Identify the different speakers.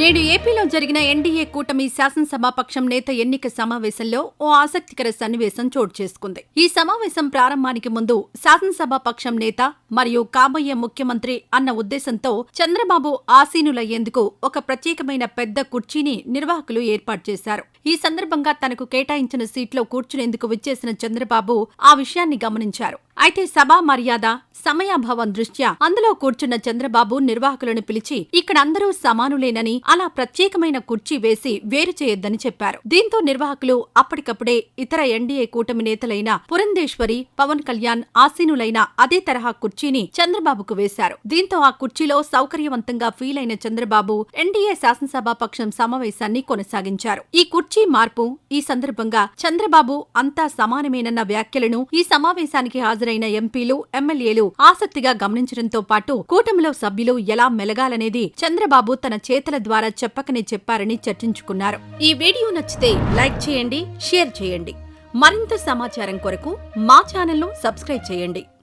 Speaker 1: నేడు ఏపీలో జరిగిన ఎన్డీఏ కూటమి శాసనసభాపక్షం నేత ఎన్నిక సమావేశంలో ఓ ఆసక్తికర సన్నివేశం చోటు చేసుకుంది. ఈ సమావేశం ప్రారంభానికి ముందు శాసనసభాపక్షం నేత మరియు కాబోయే ముఖ్యమంత్రి అన్న ఉద్దేశంతో చంద్రబాబు ఆసీనులయ్యేందుకు ఒక ప్రత్యేకమైన పెద్ద కుర్చీని నిర్వాహకులు ఏర్పాటు చేశారు. ఈ సందర్భంగా తనకు కేటాయించిన సీట్లో కూర్చునేందుకు విచ్చేసిన చంద్రబాబు ఆ విషయాన్ని గమనించారు. అయితే సభా మర్యాద, సమయాభావం దృష్ట్యా అందులో కూర్చున్న చంద్రబాబు నిర్వాహకులను పిలిచి ఇక్కడ అందరూ సమానులేనని, అలా ప్రత్యేకమైన కుర్చీ వేసి వేరు చేయొద్దని చెప్పారు. దీంతో నిర్వాహకులు అప్పటికప్పుడే ఇతర ఎన్డీఏ కూటమి నేతలైన పురంధేశ్వరి, పవన్ కళ్యాణ్ ఆసీనులైన అదే తరహా కుర్చీని చంద్రబాబుకు వేశారు. దీంతో ఆ కుర్చీలో సౌకర్యవంతంగా ఫీల్ అయిన చంద్రబాబు ఎన్డీఏ శాసనసభాపక్షం సమావేశాన్ని కొనసాగించారు. ఈ కుర్చీ మార్పు ఈ సందర్భంగా చంద్రబాబు అంతా సమానమేనన్న వ్యాఖ్యలను ఈ సమావేశానికి హాజరైన ఎంపీలు, ఎమ్మెల్యేలు ఆసక్తిగా గమనించడంతో పాటు కూటమిలో సభ్యులు ఎలా మెలగాలనేది చంద్రబాబు తన చేతల ద్వారా చెప్పకనే చెప్పారని చర్చించుకున్నారు. ఈ వీడియో నచ్చితే లైక్ చేయండి, షేర్ చేయండి. మరింత సమాచారం కొరకు మా ఛానల్ను సబ్స్క్రైబ్ చేయండి.